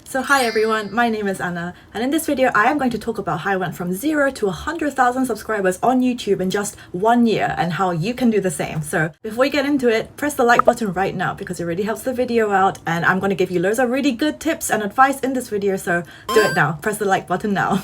So hi everyone, my name is Anna, and in this video I am going to talk about how I went from 0 to 100,000 subscribers on YouTube in just 1 year and how you can do the same. So before we get into it, press the like button right now because it really helps the video out, and I'm going to give you loads of really good tips and advice in this video, so do it now. Press the like button now.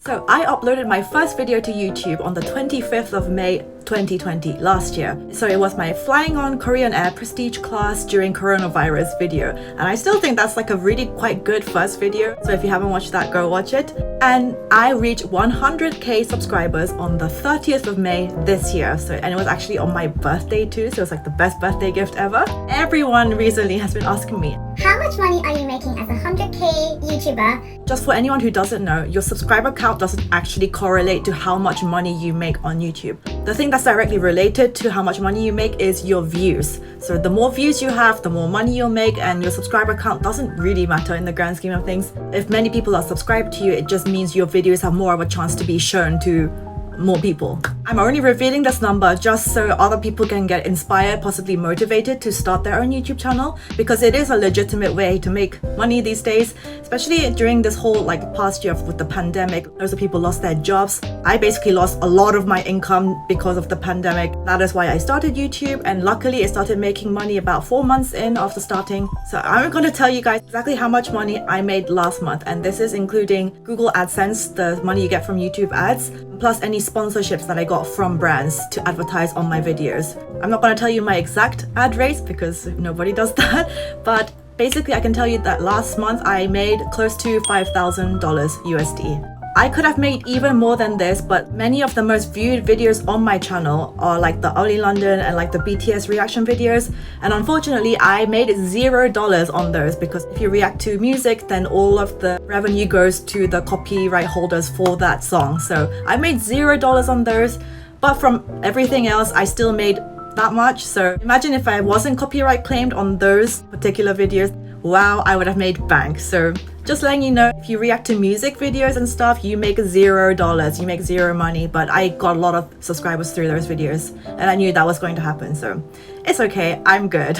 So I uploaded my first video to YouTube on the 25th of May 2020, last year. So it was my flying on Korean Air prestige class during coronavirus video. And I still think that's like a really quite good first video. So if you haven't watched that, go watch it. And I reached 100k subscribers on the 30th of May this year. And it was actually on my birthday too. So it's like the best birthday gift ever. Everyone recently has been asking me, how much money are you making as a 100k YouTuber? Just for anyone who doesn't know, your subscriber count doesn't actually correlate to how much money you make on YouTube. The thing that's directly related to how much money you make is your views. So the more views you have, the more money you'll make, and your subscriber count doesn't really matter in the grand scheme of things. If many people are subscribed to you, it just means your videos have more of a chance to be shown to more people. I'm only revealing this number just so other people can get inspired, possibly motivated to start their own YouTube channel, because it is a legitimate way to make money these days, especially during this whole past year with the pandemic. Lots of people lost their jobs. I basically lost a lot of my income because of the pandemic. That is why I started YouTube, and luckily I started making money about 4 months in after starting. So I'm going to tell you guys exactly how much money I made last month, and this is including Google AdSense, the money you get from YouTube ads, plus any sponsorships that I got from brands to advertise on my videos. I'm not going to tell you my exact ad rates because nobody does that, but basically I can tell you that last month I made close to $5,000 USD. I could have made even more than this, but many of the most viewed videos on my channel are like the Oli London and like the BTS reaction videos, and unfortunately I made $0 on those because if you react to music, then all of the revenue goes to the copyright holders for that song. So I made $0 on those, but from everything else I still made that much. So imagine if I wasn't copyright claimed on those particular videos, wow, I would have made bank. So just letting you know, if you react to music videos and stuff, you make $0, you make zero money, but I got a lot of subscribers through those videos and I knew that was going to happen, so it's okay, I'm good.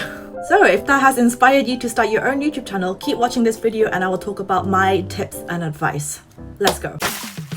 So if that has inspired you to start your own YouTube channel, keep watching this video and I will talk about my tips and advice. Let's go.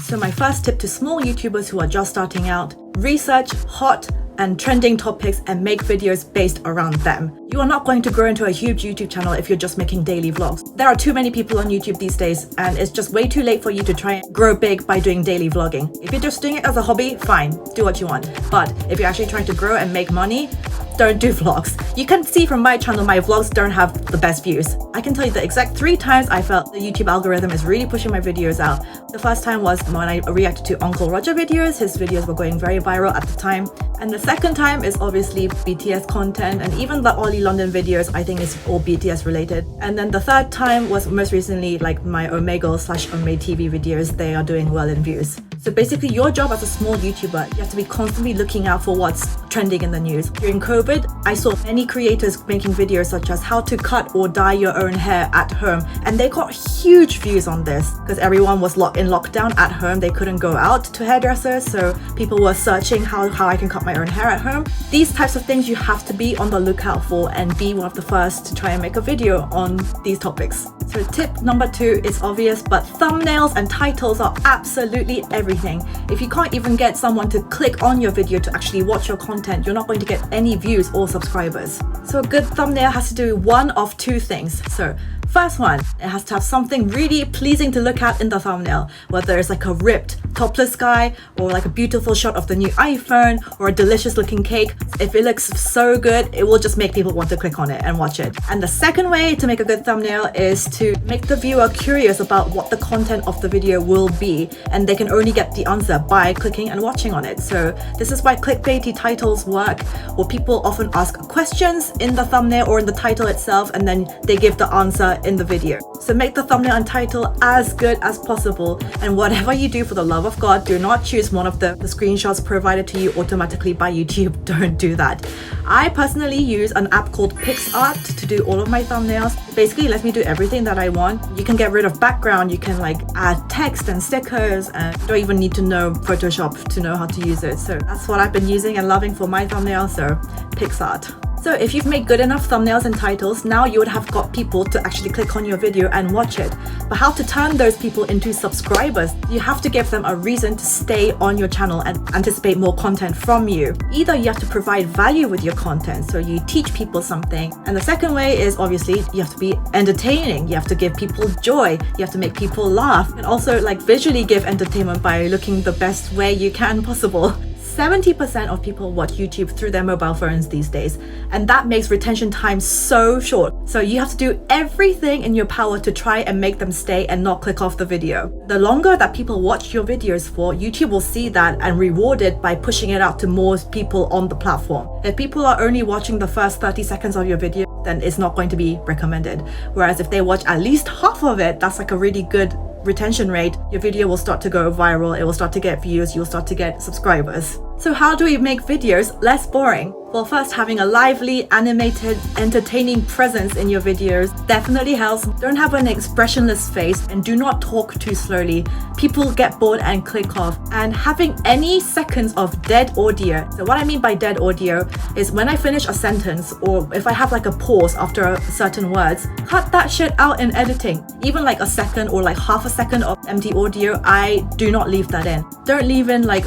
So my first tip to small YouTubers who are just starting out: research hot and trending topics and make videos based around them. You are not going to grow into a huge YouTube channel if you're just making daily vlogs. There are too many people on YouTube these days, and it's just way too late for you to try and grow big by doing daily vlogging. If you're just doing it as a hobby, fine, do what you want. But if you're actually trying to grow and make money, don't do vlogs. You can see from my channel, my vlogs don't have the best views. I can tell you the exact 3 times I felt the YouTube algorithm is really pushing my videos out. The first time was when I reacted to Uncle Roger videos. His videos were going very viral at the time. And the second time is obviously BTS content, and even the Oli London videos I think is all BTS related. And then the third time was most recently like my Omegle/Ome TV videos. They are doing well in views. So basically your job as a small YouTuber, you have to be constantly looking out for what's trending in the news. During COVID, I saw many creators making videos such as how to cut or dye your own hair at home, and they got huge views on this because everyone was in lockdown at home. They couldn't go out to hairdressers, so people were searching how I can cut my own hair at home. These types of things you have to be on the lookout for and be one of the first to try and make a video on these topics. So tip number 2 is obvious, but thumbnails and titles are absolutely everything. If you can't even get someone to click on your video to actually watch your content, you're not going to get any views or subscribers. So a good thumbnail has to do one of 2 things. So first one, it has to have something really pleasing to look at in the thumbnail, whether it's like a ripped topless guy or like a beautiful shot of the new iPhone or a delicious looking cake. If it looks so good, it will just make people want to click on it and watch it. And the second way to make a good thumbnail is to make the viewer curious about what the content of the video will be, and they can only get the answer by clicking and watching on it. So this is why clickbaity titles work, where people often ask questions in the thumbnail or in the title itself, and then they give the answer in the video. So make the thumbnail and title as good as possible, and whatever you do, for the love of God, do not choose one of the screenshots provided to you automatically by YouTube. Don't do that. I personally use an app called PixArt to do all of my thumbnails. Basically, it lets me do everything that I want. You can get rid of background, you can add text and stickers, and you don't even need to know Photoshop to know how to use it. So that's what I've been using and loving for my thumbnails, so PixArt. So if you've made good enough thumbnails and titles, now you would have got people to actually click on your video and watch it. But how to turn those people into subscribers? You have to give them a reason to stay on your channel and anticipate more content from you. Either you have to provide value with your content, so you teach people something. And the second way is obviously you have to be entertaining. You have to give people joy. You have to make people laugh. And also like visually give entertainment by looking the best way you can possible. 70% of people watch YouTube through their mobile phones these days, and that makes retention time so short. So you have to do everything in your power to try and make them stay and not click off the video. The longer that people watch your videos for, YouTube will see that and reward it by pushing it out to more people on the platform. If people are only watching the first 30 seconds of your video, then it's not going to be recommended. Whereas if they watch at least half of it, that's like a really good retention rate. Your video will start to go viral, it will start to get views, you'll start to get subscribers. So how do we make videos less boring? Well, first, having a lively, animated, entertaining presence in your videos definitely helps. Don't have an expressionless face and do not talk too slowly. People get bored and click off. And having any seconds of dead audio. So what I mean by dead audio is when I finish a sentence, or if I have like a pause after certain words, cut that shit out in editing. Even like a second or like half a second of empty audio, I do not leave that in. Don't leave in like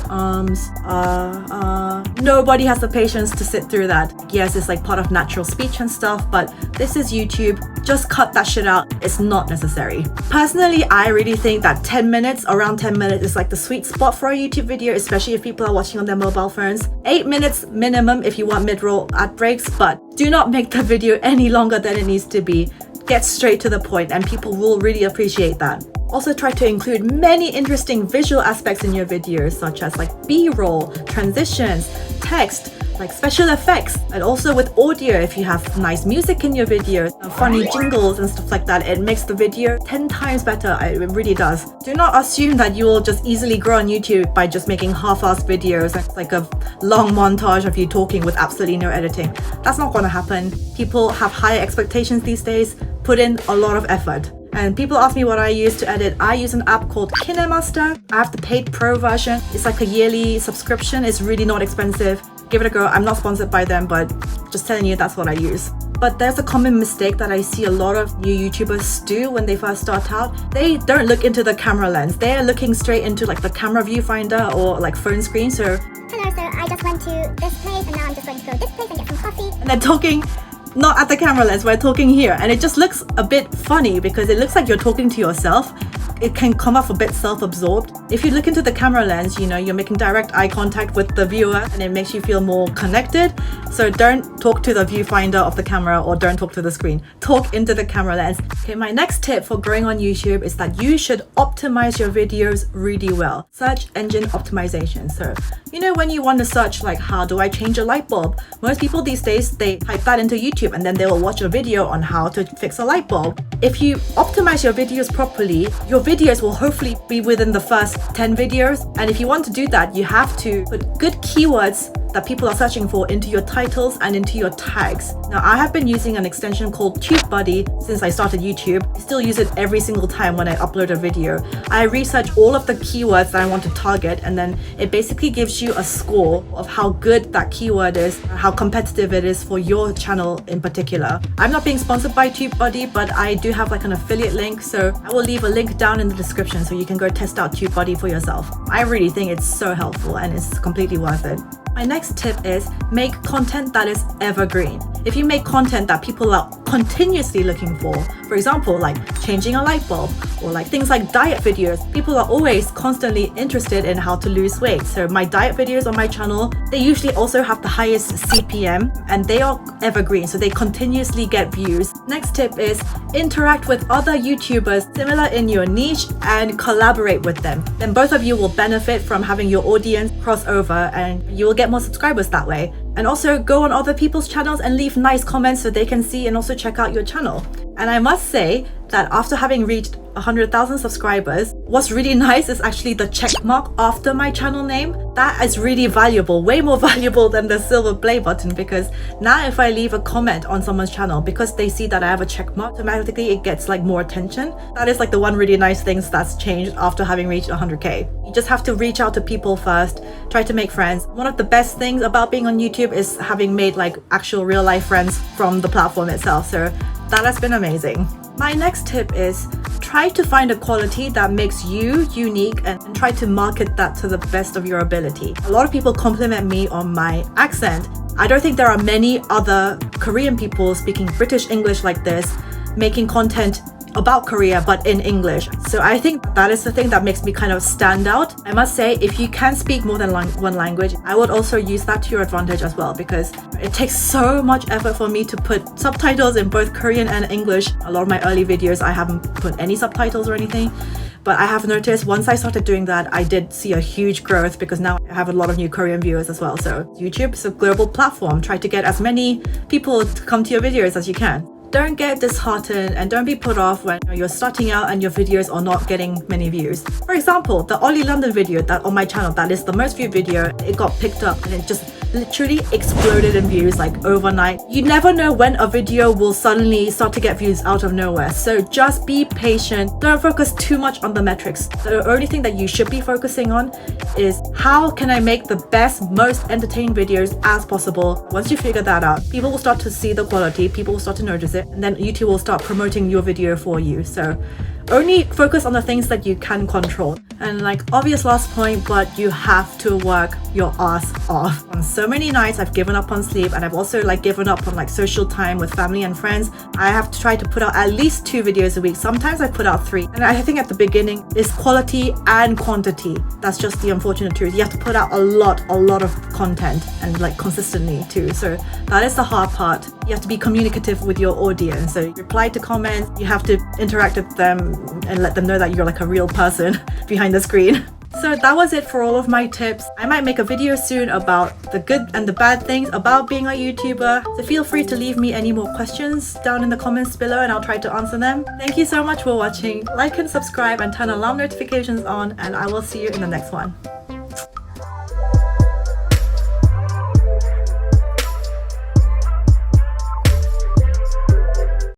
nobody has the patience to sit through that. Yes, it's like part of natural speech and stuff, but this is YouTube. Just cut that shit out. It's not necessary. Personally, I really think that 10 minutes, around 10 minutes is like the sweet spot for a YouTube video, especially if people are watching on their mobile phones. 8 minutes minimum if you want mid-roll ad breaks, but do not make the video any longer than it needs to be. Get straight to the point and people will really appreciate that. Also try to include many interesting visual aspects in your videos, such as like B-roll, transitions, text, like special effects, and also with audio. If you have nice music in your videos, funny jingles and stuff like that, it makes the video 10 times better. It really does. Do not assume that you will just easily grow on YouTube by just making half-assed videos and like a long montage of you talking with absolutely no editing. That's not going to happen. People have higher expectations these days. Put in a lot of effort. And people ask me what I use to edit. I use an app called KineMaster. I have the paid pro version. It's like a yearly subscription. It's really not expensive. Give it a go. I'm not sponsored by them, but just telling you that's what I use. But there's a common mistake that I see a lot of new YouTubers do when they first start out. They don't look into the camera lens. They're looking straight into like the camera viewfinder or like phone screen. So, hello, so I just went to this place and now I'm just going to go to this place and get some coffee. And they're talking not at the camera lens, we're talking here, and it just looks a bit funny because it looks like you're talking to yourself. It can come off a bit self-absorbed. If you look into the camera lens, you know, you're making direct eye contact with the viewer and it makes you feel more connected. So don't talk to the viewfinder of the camera or don't talk to the screen. Talk into the camera lens. Okay, my next tip for growing on YouTube is that you should optimize your videos really well. Search engine optimization. So, you know, when you want to search like, how do I change a light bulb? Most people these days, they type that into YouTube and then they will watch a video on how to fix a light bulb. If you optimize your videos properly, your videos will hopefully be within the first 10 videos. And if you want to do that, you have to put good keywords that people are searching for into your titles and into your tags. Now, I have been using an extension called TubeBuddy since I started YouTube. I still use it every single time when I upload a video. I research all of the keywords that I want to target, and then it basically gives you a score of how good that keyword is, how competitive it is for your channel in particular. I'm not being sponsored by TubeBuddy, but I do have like an affiliate link, so I will leave a link down in the description so you can go test out TubeBuddy for yourself. I really think it's so helpful and it's completely worth it. My next tip is make content that is evergreen. If you make content that people are continuously looking for example, like changing a light bulb or like things like diet videos, people are always constantly interested in how to lose weight. So my diet videos on my channel, they usually also have the highest CPM and they are evergreen, so they continuously get views. Next tip is interact with other YouTubers similar in your niche and collaborate with them. Then both of you will benefit from having your audience cross over and you will get more subscribers that way. And also go on other people's channels and leave nice comments so they can see and also check out your channel. And I must say that after having reached 100,000 subscribers, what's really nice is actually the check mark after my channel name. That is really valuable, way more valuable than the silver play button, because now if I leave a comment on someone's channel, because they see that I have a check mark, automatically it gets like more attention. That is like the one really nice thing that's changed after having reached 100k. You just have to reach out to people first, try to make friends. One of the best things about being on YouTube is having made like actual real life friends from the platform itself, so that has been amazing. My next tip is try to find a quality that makes you unique and try to market that to the best of your ability. A lot of people compliment me on my accent. I don't think there are many other Korean people speaking British English like this, making content about Korea but in English. So I think that is the thing that makes me kind of stand out. I must say, if you can speak more than one language, I would also use that to your advantage as well, because it takes so much effort for me to put subtitles in both Korean and English. A lot of my early videos I haven't put any subtitles or anything, but I have noticed once I started doing that, I did see a huge growth, because now I have a lot of new Korean viewers as well. So YouTube is a global platform. Try to get as many people to come to your videos as you can. Don't get disheartened and don't be put off when you're starting out and your videos are not getting many views. For example, the Ollie London video that on my channel, that is the most viewed video, it got picked up and it just literally exploded in views like overnight. You never know when a video will suddenly start to get views out of nowhere, so just be patient. Don't focus too much on the metrics. The only thing that you should be focusing on is how can I make the best, most entertaining videos as possible. Once you figure that out, people will start to see the quality, people will start to notice it, and then YouTube will start promoting your video for you. So only focus on the things that you can control. And like obvious last point, but you have to work your ass off. On so many nights I've given up on sleep, and I've also like given up on like social time with family and friends. I have to try to put out at least 2 videos a week. Sometimes I put out 3. And I think at the beginning is quality and quantity. That's just the unfortunate truth. You have to put out a lot of content, and like consistently too. So that is the hard part. You have to be communicative with your audience. So reply to comments, you have to interact with them and let them know that you're like a real person behind the screen. So that was it for all of my tips. I might make a video soon about the good and the bad things about being a YouTuber. So feel free to leave me any more questions down in the comments below and I'll try to answer them. Thank you so much for watching. Like and subscribe and turn alarm notifications on, and I will see you in the next one.